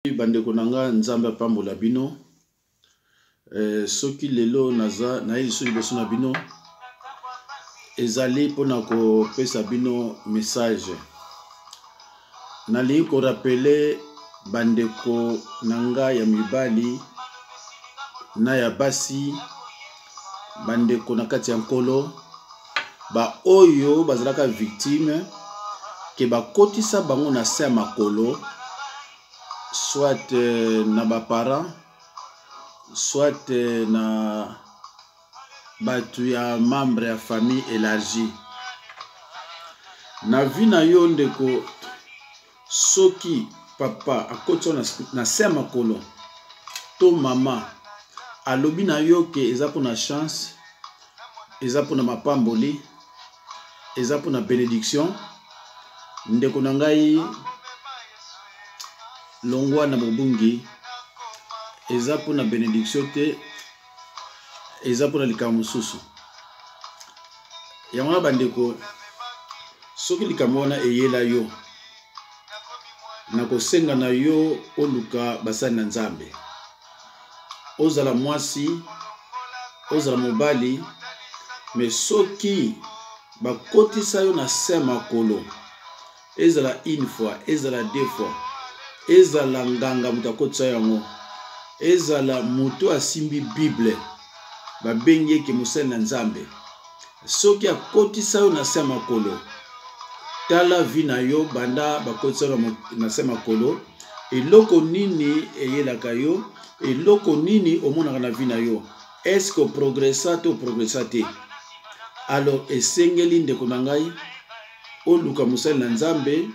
Bandeko nanga nzambe apambola bino soki lelo naza na yesu liboso na bino ezali pona ko pesa bino message nali ko rappeler bandeko nanga ya mibali na ya basi bandeko na kati ya nkolo ba oyo bazalaka victime ke bakotisa bango na se ya makolo soit na ba parents soit na batu ya membre ya famille élargie na vie na yo ndeko soki papa akotso na se ya makolo to mama alobi na yo ke eza po na chance eza po na mapamboli eza po na bénédiction ndeko na ngai longwa na bobungi eza po na bénédiction te eza po na likambo mosusu yango na bandeko soki likambo wana eyela yo na kosenga na yo oluka basali na nzambe ozala mwasi ozala mobali me soki bakotisa yo na se makolo ezala une fois ezala deux fois ezala nganga mutu akotisa yango ezala mutu asimbi bible babengi eke mosali na nzambe soki akotisa yo na se makolo tala vi na yo banda bakotisa yo na se makolo eloko nini eyelaka yo eloko nini omonaka na vi na yo eske progressa to progressa te alors esengeli ndeko na ngai oluka mosali na nzambe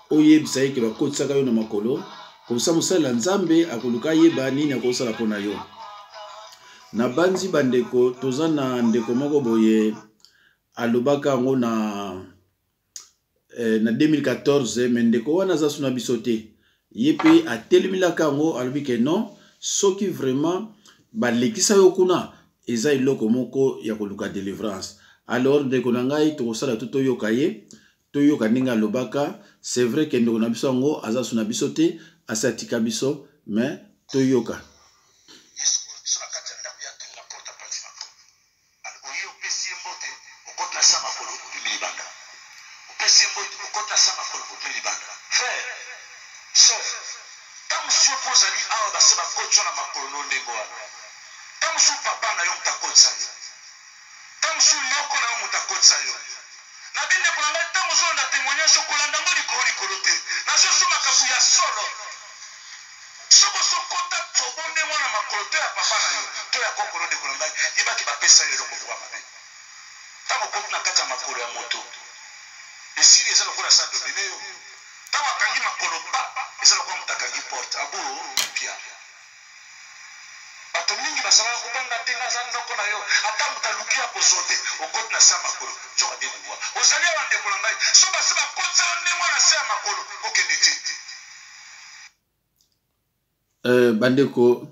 oyebisa ye ke bakotisaka yo na makolo komsa mosali na nzambe akoluka yeba nini akosala mpona yo na banzi bandeko toza na ndeko moko boye alobaka yango na 2014 me ndeko wana aza suna biso te ye mpe atelemilaka yango alobi ke non soki vraiment balekisa yo kuna eza eloko moko ya koluka délivrance alors ndeko na ngai tokosala to toyoka ye toyoka ndenge alobaka c'est vrai ke ndeko na biso yango aza suna biso te asi atika biso mais toyoka bandeko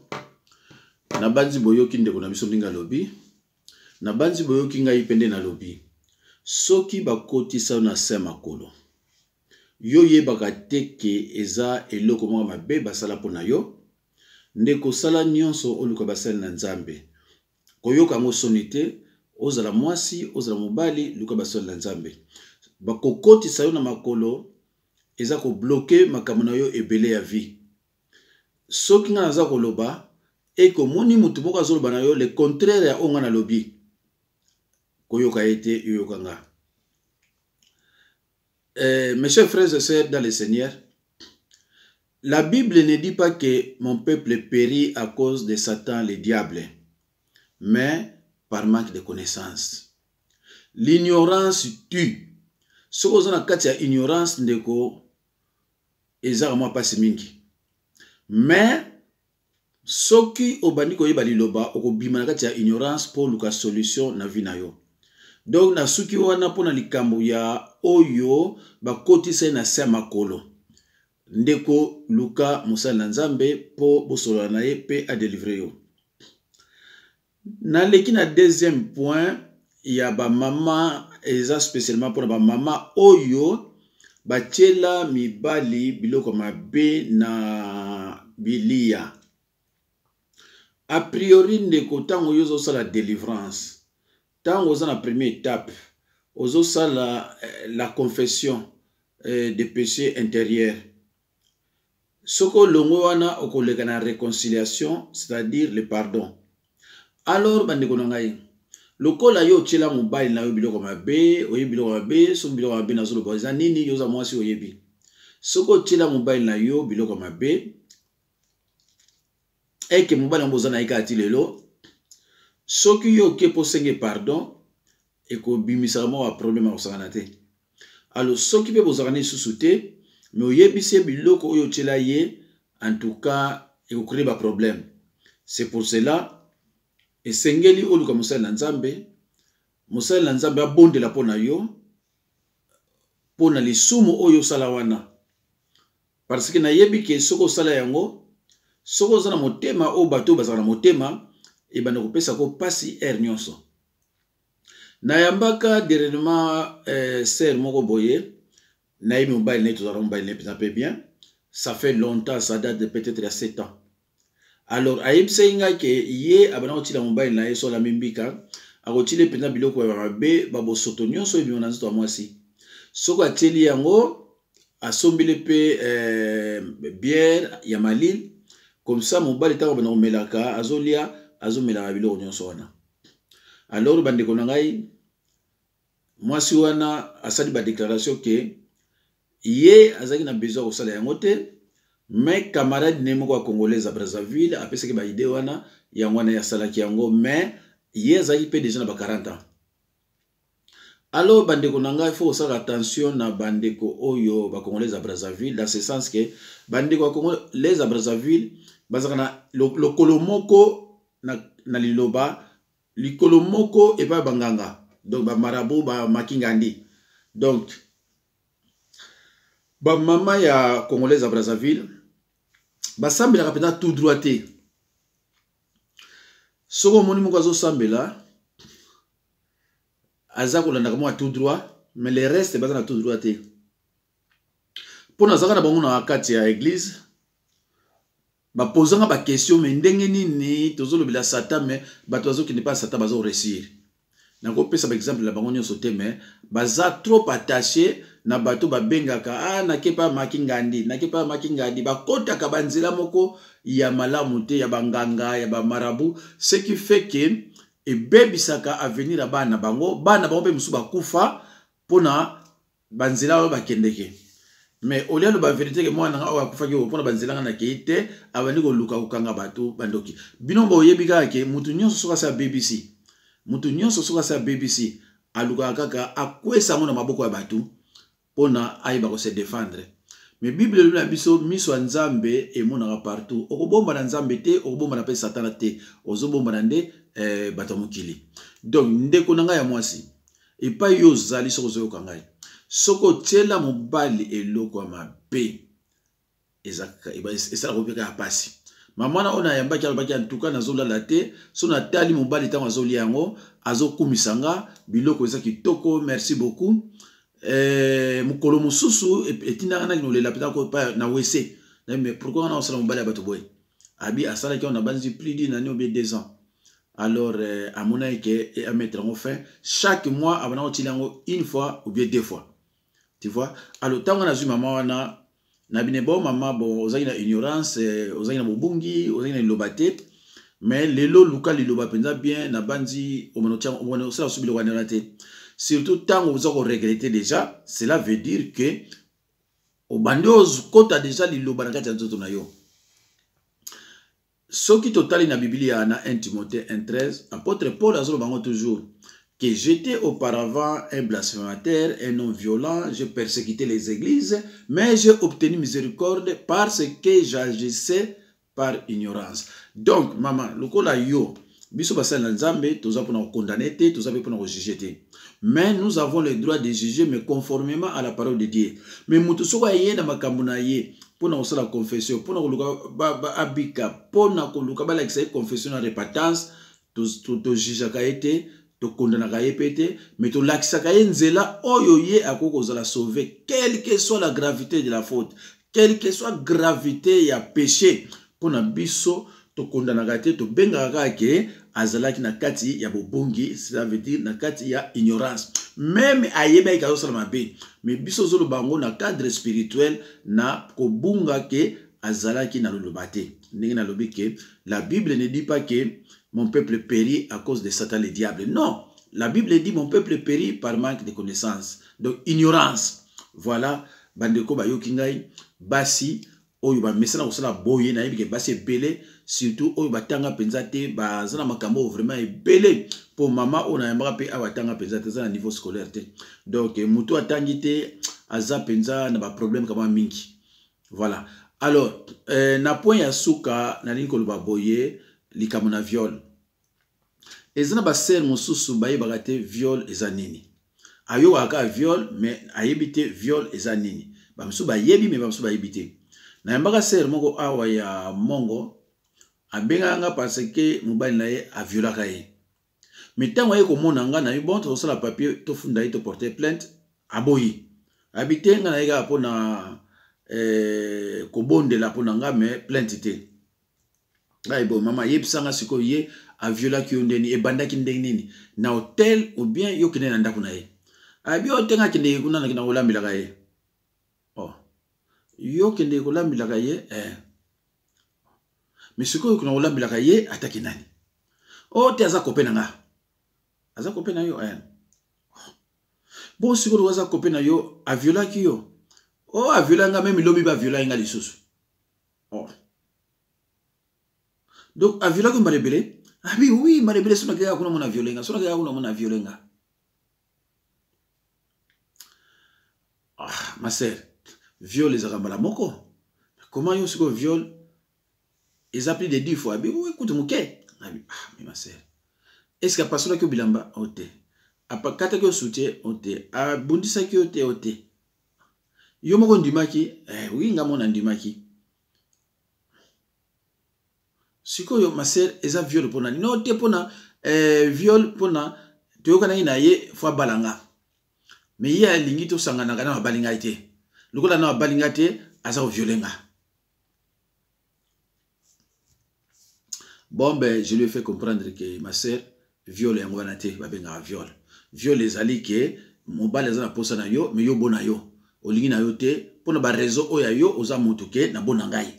na banzi boyoki ndeko na biso ndinga lobi na banzi boyoki ngai pende na lobi soki bakotisa na se makolo yo yebaka teke eza eloko moko mabe basala mpona yo ndeko sala nyonso oluka basali na nzambe koyoka yango soni te ozala mwasi ozala mobali luka basali na nzambe bakokotisa yo na makolo eza kobloke makambo na yo ebele ya vie soki nga naza koloba ekomoni mutu moko azoloba na yo le contraire ya onga na lobi koyoka ete yoyoka nga mes chers frères et sœurs dans le Seigneur, la Bible ne dit pas que mon peuple périt à cause de Satan le diable, mais par manque de connaissance. L'ignorance tue. Ce que vous avez ignorance ndeko ezara mwa pasi mingi. Mais soki obandi koyeba liloba okobima na kati ya ignorance pour luka solution na vie na yo. Donc na suki wana pona likambo ya oyo bakotisa na se makolo ndeko luka mosali na nzambe po bosolola na ye pe a délivrer yo na leki na deuxième point ya ba mama eza spécialement pour ba mama oyo batiela mibali biloko mabe na bilia. A priori, ndeko tango yozo sala délivrance. Tango za la première étape, ozo sala la confession des péchés intérieurs. Soko longo wana okoleka na réconciliation, c'est-à-dire le pardon. Alors bandeko nangai, lokola yo tshela mobile na yo biloko mabe, oye biloko mabe, so biloko mabe na zolo boza nini yoza mwasi oyebi. Soko tshela mobile na yo biloko mabe, eke mobile mboza na ika ati lelo, soki yo ke po senge pardon, eko bimisa mo wa problème osangana te. Alors soki pe bozaka ne susu te, mais oyebisi biloko oyo tshela ye, en tout cas eko créer ba problème. C'est pour cela esengeli oluka mosali na Nzambe, mosali na Nzambe abondela pona yo, pona lisumu oyo sala wana. Parce que na yebi ke soko sala yango, soko zana motema o bato bazana motema, e bana kopesa ko pasi nyonso. Na yambaka dernièrement sœur moko boye, na yebi mobile ne tozala mobile ne pesa bien, ça fait longtemps, ça date de peut-être il y a 7 ans. Alors ayebisa inga ke ye abana otila mobile na ye so la mimbika, akotile pena biloko ya mabe babo soto nyonso ebi ona nzito mwasi. Soko ateli yango asombile pe bière ya malil, comme ça mobile tango bana omelaka azolia azomelaka biloko nyonso wana. Alors bandeko na ngai mwasi wana asali ba déclaration ke ye azaki na besoin kosala yango te, mais camarade ne moko a congolais à Brazzaville apesa ke ba idée wana yango wana ya salaki yango, mais ye azaki pe déjà na ba 40 ans. Alors bandeko na ngai il faut faire attention na bandeko oyo ba congolais à Brazzaville, dans ce sens que bandeko congolais à Brazzaville bazaka na lokolo moko na liloba, likolo moko e pa banganga, donc ba marabout ba makingandi. Donc ba mama ya congolais à Brazzaville basambela kapena tout droité. Soko moni moko azo sambela azako landa kamo tout droit, mais le reste bazana tout droité. Pona zaka na bango na kati ya église ba posanga ba question mais ndenge nini tozolo bila Satan, mais bato bazo ki ne pas Satan bazo réussir. Nako pesa par exemple la bango nyonso te, mais baza trop attaché na bato ba bengaka na kepa makingandi, na kepa makingandi ba kota ka banzela moko ya malamu te ya banganga ya ba marabout, ce qui fait que e bebisaka avenir a bana bango pe musu ba kufa pona banzela ba kendeke. Mais au lieu de la vérité que moi na awa kufa ke pona banzela na keite abandi ko luka ukanga bato bandoki. Binombo oyebika ke mutu nyonso soka sa BBC. Mutu nyonso soka sa BBC aluka kaka akwesa ngona maboko ya batu pona aiba ko se défendre. Mais Bible lula biso miso Nzambe e mona partout. Okobomba na Nzambe te, okobomba na pe Satana te. Ozobomba na nde bato mokili. Donc ndeko nanga ya mwasi. E pa yo zali soko zo kangai. Soko tela mobali eloko ya mabe. Ezaka esala kopeka ya pasi. Mamana ona yambaki alobaki antuka nazolala te, so na tali mobali tango azoli yango, azokumisanga biloko eza kitoko, merci beaucoup. Mukolo mususu etinanga na kinolela peta ko pa na wese. Mais pourquoi on a osala mobali ya bato boy? Abi asala ki on a banzi plus d'une année ou bien 2 ans. Alors à mon avis que à mettre en fin chaque mois avant otilango une fois ou bien 2 fois. Tu vois? Alors tango na zu mama wana na binebo mama bo ozaki na ignorance, ozaki na bobungi, ozaki na lobate, mais lelo luka liloba penza bien na banzi omonotia omono sala subilo wana te. Surtout tant vous avez regretté déjà, cela veut dire que au bandeau kota déjà liloba na kati ya nzoto na yo. Ce qui total na Biblia na 1 Timothée 1:13, apôtre Paul a bango toujours que j'étais auparavant un blasphémateur, un non violent, je persécutais les églises, mais j'ai obtenu miséricorde parce que j'agissais par ignorance. Donc, maman, lokola yo, biso basala Nzambe, toza pona condamner te, toza pona juger te. Mais nous avons le droit de juger, mais conformément à la parole de Dieu. Mais mutu soko ye na makambo na ye, pona osala confession, pona koluka abika, pona koluka ba like confession na repentance, to juger ka ete, to condamner ka epete, mais to lakisa ka nzela oyo ye akoko zala sauver, quelle que soit la gravité de la faute, quelle que soit la gravité ya péché. pona biso to kondanaka te to bengaka ke azalaki na kati ya bobongi, ça veut dire na kati ya ignorance. Même ayeba ka osala mabe, mais biso zolo bango na cadre spirituel na kobunga ke azalaki na lolobate. Ndenge na lobi ke la Bible ne dit pas que mon peuple périt à cause de Satan le diable. Non, la Bible dit mon peuple périt par manque de connaissance. Donc ignorance. Voilà, bandeko ba yokingai basi oyo ba mesana osala boye na yebi ke basi belé, surtout oyo batanga penzate ba zana makambo vraiment belé pour maman on a yambaka pe awatanga penzate za na niveau scolaire te. Donc mutu atangi te aza penza na ba problème kama mingi. Voilà. Alors na point ya suka na linko lo ba boye likamo na viol. Ezana ba ser mosusu ba yebaka te viol eza nini. Ayo waka viol mais ayebite viol eza nini. Ba msu ba yebi mais ba msu ba yebite. Na yambaka ser moko awa ya mongo abenganga parce que mobali na ye a violaka ye. Mais tango ye komona nga na yo bon to sala papier to funda ye to porter plainte aboyi. Habite nga na ye ga pona kobondela pona nga mais plainte te. Ngai bon mama yebisanga siko ye a violaki yo ndeni e bandaki ndenge nini na hotel ou bien yo kene na ndako na ye. Abi otenga kende kuna na kina olambila ye. Oh. Yo kende olambila ye mais siko yo kuna olambila ye ataki nani? Oh te aza kopena nga. Aza kopena yo Bon siko aza kopena yo a violaki yo. Oh a violanga même lobi ba viola nga lisusu. Oh. Donc a violaki marebele? Ah oui, marebele sona kaya kuna mona violenga, sona kaya kuna mona violenga. Ah, ma sœur, viol les arambala moko. Comment yo siko viol? Ils appellent des 10 fois. Oui, écoute mouké. Ah mais ma sœur. Est-ce que passer que bilamba ote? Apa kata que soutien ote? A bundisa ki ote ote? Yo moko ndimaki? Oui, nga mona ndimaki. Siko yo ma sœur, eza viol pona. No te pona viol pona. Te yo kana ina ye fois balanga. Mais il y a lingi to sangana kana balinga ite. Lukola na balinga te asa violenga. Bon ben je lui ai fait comprendre que ma sœur viol ya ngwana te babenga viol. Viol les ali ke mobali za na posa na yo mais yo bona yo. Olingi na yo te pona ba réseau oya yo oza mutu ke na bona ngai.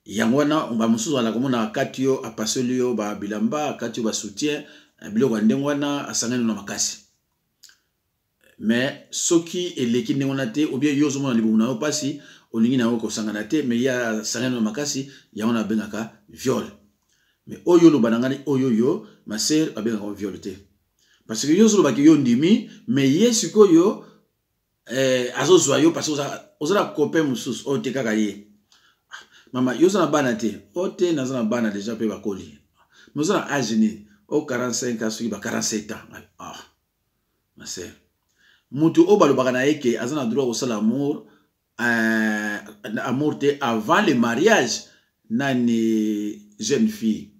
Yangwana on va musuzu ala komona kati yo apaseli yo ba bilamba kati yo ba soutien biloko ndengwana asangana na makasi. Mais soki eleki ndengwana te ou bien yo zo mona libu na yo pasi olingi na yo ko sangana te mais ya sangana na makasi yangwana bengaka viol. Mais oyo lo banangani oyo yo ma sœur abengaka viol te. Parce que yo zo lo baki yo ndimi mais yesiko yo azozwa yo parce que oza copain mususu o te kaka ye. Mama yo na bana te o te na zana bana déjà pe bakoli. Mais oza na âge ni o 45 ans soki ba 47 ans. Ah ma sœur mutu o balobaka na ye ke azana droit au l'amour amour te avant le mariage nani jeune fille.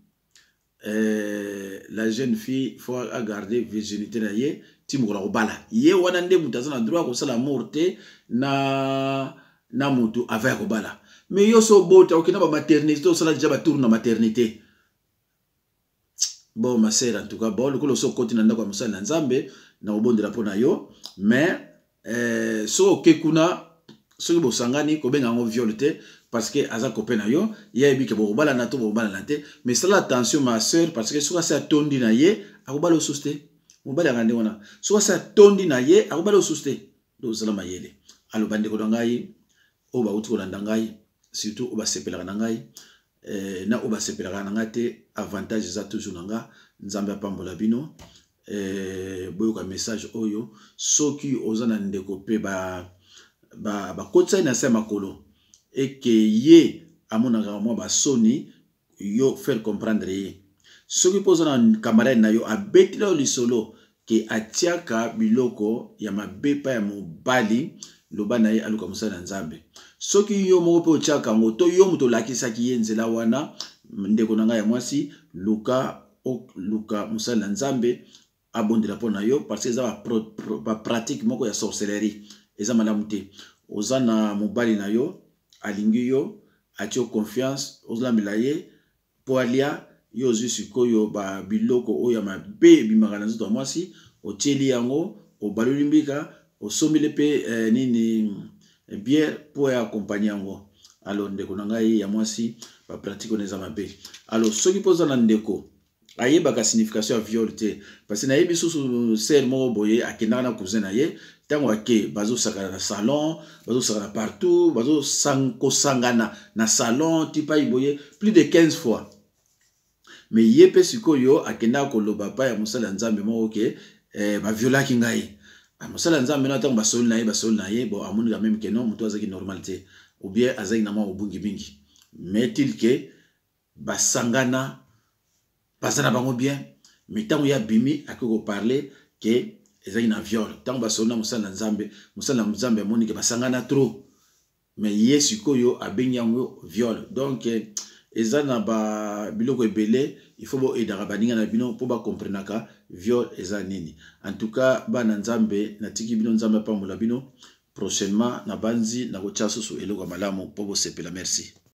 La jeune fille faut garder virginité na ye timukula kobala ye wana nde mutu azana droit au l'amour te na mutu avant kobala. Mais yo so bota okina ba maternité osala déjà ba tour na maternité. Bon ma sœur en tout cas bon le so koti na ndako musala na nzambe na obondela pona yo mais so okekuna so bo sangani ko benga ngo viol te parce que aza copain na yo ya ebi ke bo bala na to bo bala na te mais cela attention ma sœur parce que so ça tondi na ye akobala osuste mo bala ngande wana so ça tondi na ye akobala osuste do zala mayele alo bande ko ngai o ba uti ko ndangai surtout o ba sepela na ngai na o ba sepela na ngate avantage za toujours nga nzambe apambola bino boyoka message oyo soki ozana ndeko pe ba kotsa na sema kolo et que ye amonaka mo ba soni yo faire comprendre ye soki pozana camarade na yo abetila lisolo ke atiaka biloko ya mabepa ya mobali loba na ye aluka musala nzambe soki yo moko pe otiaka ngo to yo muto lakisaki ye nzela wana ndeko na ngai ya mwasi luka musala nzambe abondela pona yo parce que ça va pratique moko ya sorcellerie eza malamu te ozana mobali na yo alingi yo atio confiance ozolambela ye po alia yo ozwi sikoyo biloko oyo ya mabe ebimaka na nzoto ya mwasi otieli yango obaloli mbika osombeli mpe nini bière po ya akompagne yango. Alors ndeko na ngai ya mwasi pratique oyo eza mabe. Alors soki mpo oza na ndeko ayebaka signification ya viol te parce que nayebi susu ser moko boye akendaka na cousin na ye ntango ake bazosakana na salon bazosakana partout bazosangana na salon tipai boye plus de 15 fois. Mais ye mpe sikoyo akendaka koloba pa ya mosala ya nzambe moko ke baviolaki ngai. Mosala ya nzambe na ntango basoli na ye bon amoni quand même ke non moto azaki normal te ou bien azaki na mwa obungi mingi. Mais til ke basangana bazana bango bien mais tango ya bimi akoko parler ke ezaki na viol tango basoli na mosala ya nzambe amoni ke basangana trop mais ye sikoyo abengi yango viol. Donc eza na biloko ebele il faut bo edaka baninga na bino po ba comprenaka viol eza nini. En tout cas bana nzambe natiki bino nzambe pambola bino prochainement na banzi na kotia susu eloko malamu po bo sepela. Merci.